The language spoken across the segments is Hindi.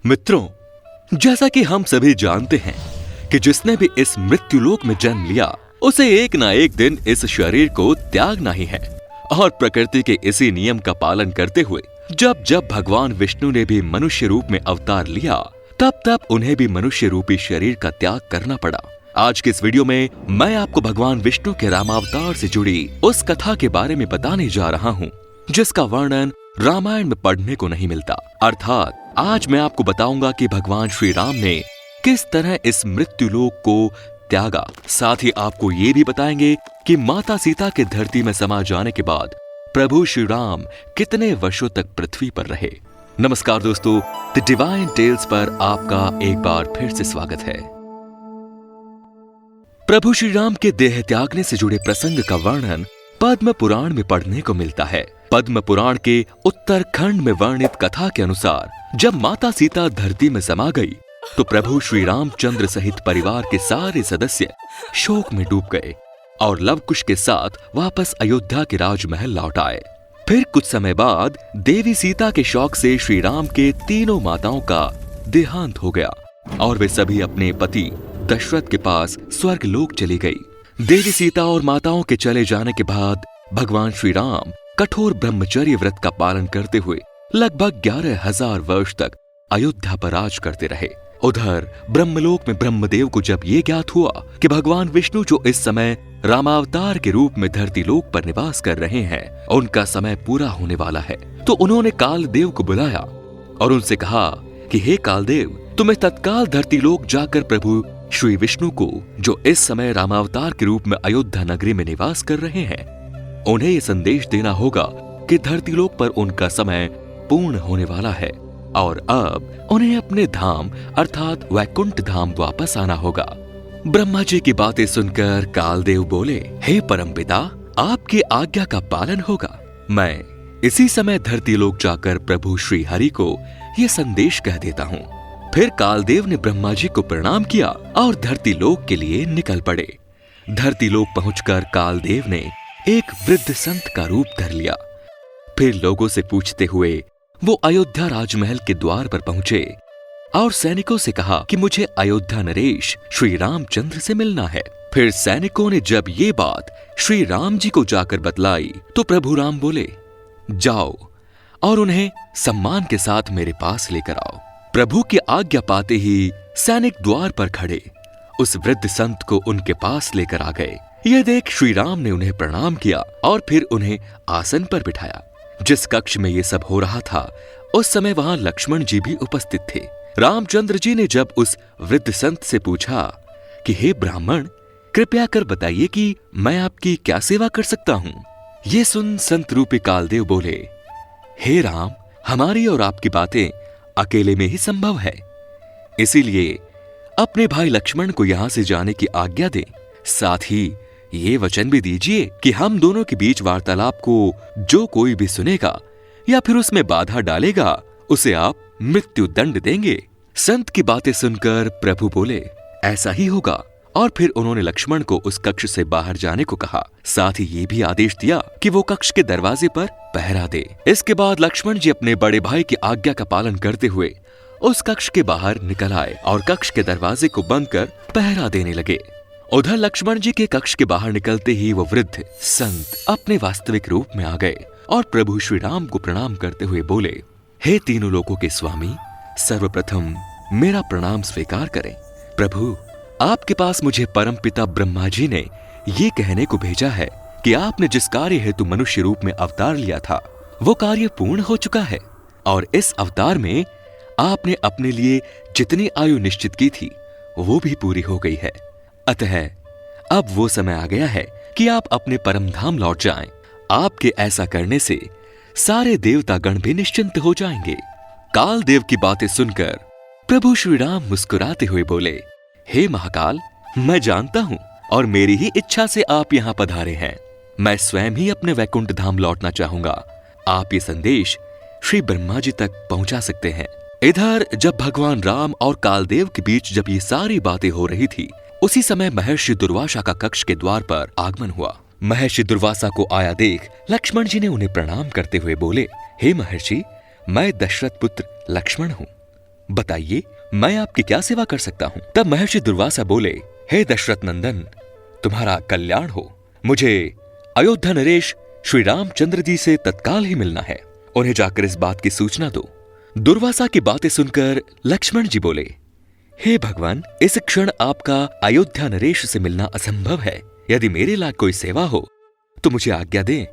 मित्रों, जैसा कि हम सभी जानते हैं कि जिसने भी इस मृत्युलोक में जन्म लिया उसे एक ना एक दिन इस शरीर को त्यागना ही है। और प्रकृति के इसी नियम का पालन करते हुए जब जब भगवान विष्णु ने भी मनुष्य रूप में अवतार लिया तब तब उन्हें भी मनुष्य रूपी शरीर का त्याग करना पड़ा। आज के इस वीडियो में मैं आपको भगवान विष्णु के रामावतार से जुड़ी उस कथा के बारे में बताने जा रहा हूँ जिसका वर्णन रामायण में पढ़ने को नहीं मिलता। अर्थात आज मैं आपको बताऊंगा कि भगवान श्री राम ने किस तरह इस मृत्युलोक को त्यागा। साथ ही आपको ये भी बताएंगे कि माता सीता के धरती में समा जाने के बाद प्रभु श्री राम कितने वर्षों तक पृथ्वी पर रहे। नमस्कार दोस्तों, द डिवाइन टेल्स पर आपका एक बार फिर से स्वागत है। प्रभु श्री राम के देह त्यागने से जुड़े प्रसंग का वर्णन पद्म पुराण में पढ़ने को मिलता है। पद्म पुराण के उत्तरखंड में वर्णित कथा के अनुसार जब माता सीता धरती में समा गई तो प्रभु श्री रामचंद्र सहित परिवार के सारे सदस्य शोक में डूब गए और लवकुश के साथ वापस अयोध्या के राजमहल लौट आए। फिर कुछ समय बाद देवी सीता के शौक से श्री राम के तीनों माताओं का देहांत हो गया और वे सभी अपने पति दशरथ के पास स्वर्ग लोक चली गई। देवी सीता और माताओं के चले जाने के बाद भगवान श्री राम कठोर ब्रह्मचर्य व्रत का पालन करते हुए लगभग 11,000 वर्ष तक अयोध्या पर राज करते रहे। उधर ब्रह्मलोक में ब्रह्मदेव को जब ये ज्ञात हुआ कि भगवान विष्णु जो इस समय रामावतार के रूप में धरती लोक पर निवास कर रहे हैं उनका समय पूरा होने वाला है, तो उन्होंने कालदेव को बुलाया और उनसे कहा कि हे कालदेव, तुम्हें तत्काल धरती लोक जाकर प्रभु श्री विष्णु को जो इस समय रामावतार के रूप में अयोध्या नगरी में निवास कर रहे हैं उन्हें ये संदेश देना होगा कि धरती लोक पर उनका समय पूर्ण होने वाला है और अब उन्हें अपने धाम अर्थात वैकुंठ धाम वापस आना होगा। ब्रह्मा जी की बातें सुनकर कालदेव बोले, हे परमपिता, आपकी आज्ञा का पालन होगा। मैं इसी समय धरती लोक जाकर प्रभु श्री हरि को ये संदेश कह देता हूँ। फिर कालदेव ने ब्रह्मा जी को प्रणाम किया और धरती लोक के लिए निकल पड़े। धरती लोक पहुंचकर कालदेव ने एक वृद्ध संत का रूप धर लिया। फिर लोगों से पूछते हुए वो अयोध्या राजमहल के द्वार पर पहुंचे और सैनिकों से कहा कि मुझे अयोध्या नरेश श्री रामचंद्र से मिलना है। फिर सैनिकों ने जब ये बात श्री राम जी को जाकर बतलाई तो प्रभु राम बोले, जाओ और उन्हें सम्मान के साथ मेरे पास लेकर आओ। प्रभु की आज्ञा पाते ही सैनिक द्वार पर खड़े उस वृद्ध संत को उनके पास लेकर आ गए। यह देख श्री राम ने उन्हें प्रणाम किया और फिर उन्हें आसन पर बिठाया। जिस कक्ष में ये सब हो रहा था उस समय वहां लक्ष्मण जी भी उपस्थित थे। रामचंद्र जी ने जब उस वृद्ध संत से पूछा कि हे ब्राह्मण, कृपया कर बताइए कि मैं आपकी क्या सेवा कर सकता हूँ। ये सुन संत रूपी कालदेव बोले, हे राम, हमारी और आपकी बातें अकेले में ही संभव है, इसीलिए अपने भाई लक्ष्मण को यहाँ से जाने की आज्ञा दें। साथ ही ये वचन भी दीजिए कि हम दोनों के बीच वार्तालाप को जो कोई भी सुनेगा या फिर उसमें बाधा डालेगा उसे आप मृत्यु दंड देंगे। संत की बातें सुनकर प्रभु बोले, ऐसा ही होगा। और फिर उन्होंने लक्ष्मण को उस कक्ष से बाहर जाने को कहा। साथ ही ये भी आदेश दिया कि वो कक्ष के दरवाजे पर पहरा दे। इसके बाद लक्ष्मण जी अपने बड़े भाई की आज्ञा का पालन करते हुए उस कक्ष के बाहर निकल आए और कक्ष के दरवाजे को बंद कर पहरा देने लगे। उधर लक्ष्मण जी के कक्ष के बाहर निकलते ही वो वृद्ध संत अपने वास्तविक रूप में आ गए और प्रभु श्री राम को प्रणाम करते हुए बोले, हे तीनों लोकों के स्वामी, सर्वप्रथम मेरा प्रणाम स्वीकार करें। प्रभु, आपके पास मुझे परमपिता ब्रह्मा जी ने ये कहने को भेजा है कि आपने जिस कार्य हेतु मनुष्य रूप में अवतार लिया था वो कार्य पूर्ण हो चुका है और इस अवतार में आपने अपने लिए जितनी आयु निश्चित की थी वो भी पूरी हो गई है। अतः अब वो समय आ गया है कि आप अपने परम धाम लौट जाएं। आपके ऐसा करने से सारे देवता गण भी निश्चिंत हो जाएंगे। कालदेव की बातें सुनकर प्रभु श्री राम मुस्कुराते हुए बोले, हे महाकाल, मैं जानता हूँ और मेरी ही इच्छा से आप यहाँ पधारे हैं। मैं स्वयं ही अपने वैकुंठ धाम लौटना चाहूंगा। आप ये संदेश श्री ब्रह्मा जी तक पहुंचा सकते हैं। इधर जब भगवान राम और कालदेव के बीच जब ये सारी बातें हो रही थी उसी समय महर्षि दुर्वासा का कक्ष के द्वार पर आगमन हुआ। महर्षि दुर्वासा को आया देख लक्ष्मण जी ने उन्हें प्रणाम करते हुए बोले, हे महर्षि, मैं दशरथ पुत्र लक्ष्मण हूँ। बताइए मैं आपकी क्या सेवा कर सकता हूँ। तब महर्षि दुर्वासा बोले, हे दशरथ नंदन, तुम्हारा कल्याण हो। मुझे अयोध्या नरेश श्री रामचंद्र जी से तत्काल ही मिलना है। उन्हें जाकर इस बात की सूचना दो। दुर्वासा की बातें सुनकर लक्ष्मण जी बोले, हे भगवान, इस क्षण आपका अयोध्या नरेश से मिलना असंभव है। यदि मेरे लायक कोई सेवा हो तो मुझे आज्ञा दें,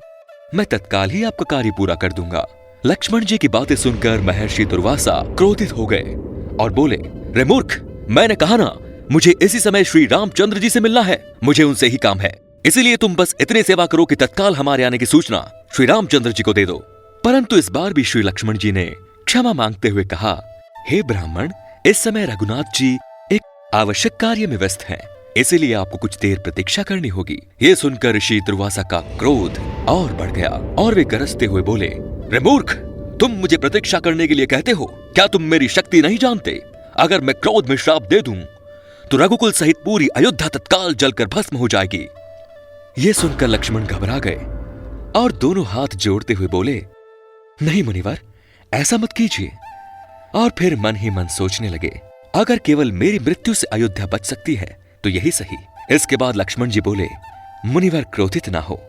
मैं तत्काल ही आपका कार्य पूरा कर दूंगा। लक्ष्मण जी की बातें सुनकर महर्षि दुर्वासा क्रोधित हो गए और बोले, रे मूर्ख, मैंने कहा ना, मुझे इसी समय श्री रामचंद्र जी से मिलना है। मुझे उनसे ही काम है, इसीलिए तुम बस इतनी सेवा करो कि तत्काल हमारे आने की सूचना श्री रामचंद्र जी को दे दो। परंतु इस बार भी श्री लक्ष्मण जी ने क्षमा मांगते हुए कहा, हे ब्राह्मण, इस समय रघुनाथ जी एक आवश्यक कार्य में व्यस्त हैं, इसीलिए आपको कुछ देर प्रतीक्षा करनी होगी। ये सुनकर ऋषि दुर्वासा का क्रोध और बढ़ गया और वे गरजते हुए बोले, रे मूर्ख, तुम मुझे प्रतीक्षा करने के लिए कहते हो? क्या तुम मेरी शक्ति नहीं जानते? अगर मैं क्रोध में श्राप दे दूं तो रघुकुल सहित पूरी अयोध्या तत्काल जलकर भस्म हो जाएगी। ये सुनकर लक्ष्मण घबरा गए और दोनों हाथ जोड़ते हुए बोले, नहीं मुनिवर, ऐसा मत कीजिए। और फिर मन ही मन सोचने लगे, अगर केवल मेरी मृत्यु से अयोध्या बच सकती है तो यही सही। इसके बाद लक्ष्मण जी बोले, मुनिवर क्रोधित ना हो,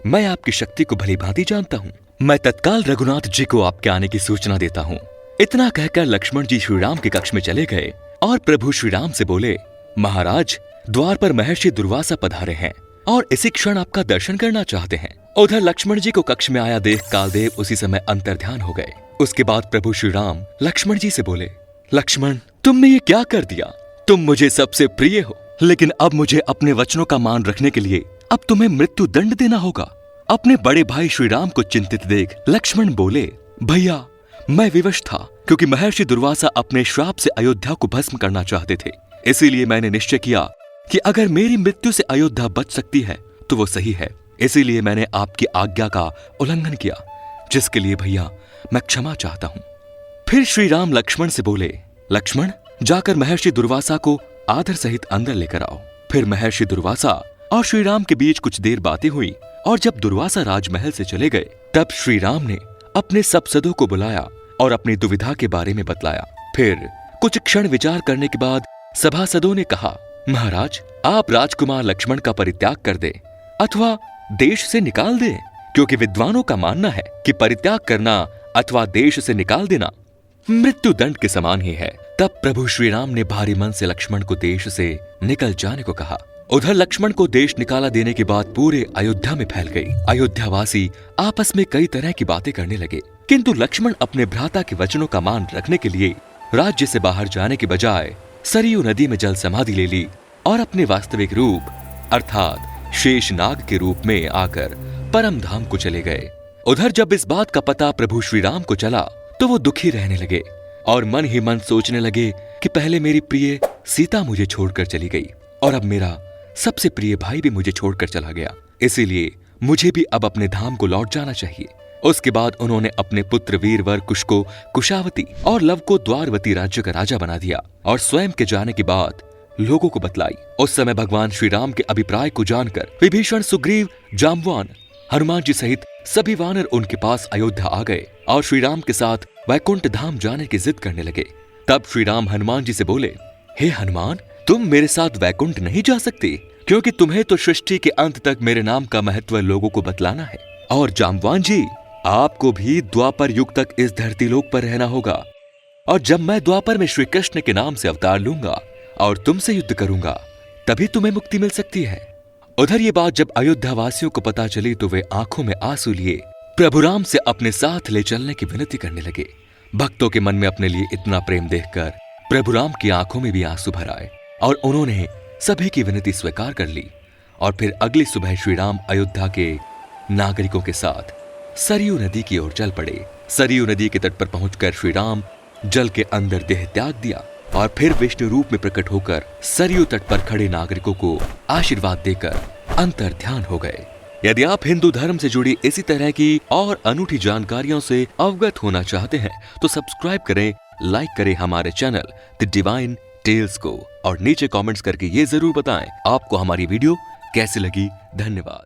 मैं आपकी शक्ति को भली भांति जानता हूं। मैं तत्काल रघुनाथ जी को आपके आने की सूचना देता हूं। इतना कहकर लक्ष्मण जी श्रीराम के कक्ष में चले गए और प्रभु श्रीराम से बोले, महाराज, द्वार पर महर्षि दुर्वासा पधारे हैं और इसी क्षण आपका दर्शन करना चाहते हैं। उधर लक्ष्मण जी को कक्ष में आया देख कालदेव उसी समय अंतर्ध्यान हो गए। उसके बाद प्रभु श्रीराम लक्ष्मण जी से बोले, लक्ष्मण, तुमने ये क्या कर दिया? तुम मुझे सबसे प्रिय हो, लेकिन अब मुझे अपने वचनों का मान रखने के लिए अब तुम्हें मृत्यु दंड देना होगा। अपने बड़े भाई श्रीराम को चिंतित देख लक्ष्मण बोले, भैया, मैं विवश था क्योंकि महर्षि दुर्वासा अपने श्राप से अयोध्या को भस्म करना चाहते थे। इसीलिए मैंने निश्चय किया कि अगर मेरी मृत्यु से अयोध्या बच सकती है तो वो सही है। इसीलिए मैंने आपकी आज्ञा का उल्लंघन किया, जिसके लिए भैया मैं क्षमा चाहता हूँ। फिर श्रीराम लक्ष्मण से बोले, लक्ष्मण, जाकर महर्षि दुर्वासा को आदर सहित अंदर लेकर आओ। फिर महर्षि दुर्वासा और श्रीराम के बीच कुछ देर बातें हुई और जब दुर्वासा राजमहल से चले गए तब श्रीराम ने अपने सभासदों को बुलाया और अपनी दुविधा के बारे में बतलाया। फिर कुछ क्षण विचार करने के बाद सभासदों ने कहा, महाराज, आप राजकुमार लक्ष्मण का परित्याग कर दे अथवा देश से निकाल दे, क्योंकि विद्वानों का मानना है कि परित्याग करना अथवा देश से निकाल देना मृत्यु दंड के समान ही है। तब प्रभु श्रीराम ने भारी मन से लक्ष्मण को देश से निकल जाने को कहा। उधर लक्ष्मण को देश निकाला देने के बाद पूरे अयोध्या में फैल गई। अयोध्यावासी आपस में कई तरह की बातें करने लगे, किंतु लक्ष्मण अपने भ्राता के वचनों का मान रखने के लिए राज्य से बाहर जाने के बजाय सरयू नदी में जल समाधि ले ली और अपने वास्तविक रूप अर्थात शेषनाग के रूप में आकर परम धाम को चले गए। उधर जब इस बात का पता प्रभु श्रीराम को चला तो वो दुखी रहने लगे और मन ही मन सोचने लगे कि पहले मेरी प्रिय सीता मुझे छोड़कर चली गई और अब मेरा सबसे प्रिय भाई भी मुझे छोड़कर चला गया, इसीलिए मुझे भी अब अपने धाम को लौट जाना चाहिए। उसके बाद उन्होंने अपने पुत्र वीरवर कुश को कुशावती और लव को द्वारवती राज्य का राजा बना दिया और स्वयं के जाने की बात लोगों को बतलाई। उस समय भगवान श्री राम के अभिप्राय को जानकर विभीषण, सुग्रीव, जाम्बवान, हनुमान जी सहित सभी वानर उनके पास अयोध्या आ गए और श्री राम के साथ वैकुंठ धाम जाने की जिद करने लगे। तब श्री राम हनुमान जी से बोले, हे हनुमान, तुम मेरे साथ वैकुंठ नहीं जा सकते, क्योंकि तुम्हें तो सृष्टि के अंत तक मेरे नाम का महत्व लोगों को बतलाना है। और जाम्बवान जी, आपको भी द्वापर युग तक इस धरती लोक पर रहना होगा और जब मैं द्वापर में श्री कृष्ण के नाम से अवतार लूंगा और तुमसे युद्ध करूंगा तभी तुम्हें मुक्ति मिल सकती है। उधर ये बात जब अयोध्या वासियों को पता चली तो वे आंखों में आंसू लिए प्रभु राम से अपने साथ ले चलने की विनती करने लगे। भक्तों के मन में अपने लिए इतना प्रेम देखकर प्रभु राम की आंखों में भी आंसू भर आए और उन्होंने सभी की विनती स्वीकार कर ली। और फिर अगली सुबह श्री राम अयोध्या के नागरिकों के साथ सरयू नदी की ओर चल पड़े। सरयू नदी के तट पर पहुंचकर श्री राम जल के अंदर देह त्याग दिया और फिर विष्णु रूप में प्रकट होकर सरयू तट पर खड़े नागरिकों को आशीर्वाद देकर अंतर ध्यान हो गए। यदि आप हिंदू धर्म से जुड़ी इसी तरह की और अनूठी जानकारियों से अवगत होना चाहते हैं तो सब्सक्राइब करें, लाइक करें हमारे चैनल द डिवाइन टेल्स को और नीचे कमेंट्स करके ये जरूर बताएं आपको हमारी वीडियो कैसी लगी। धन्यवाद।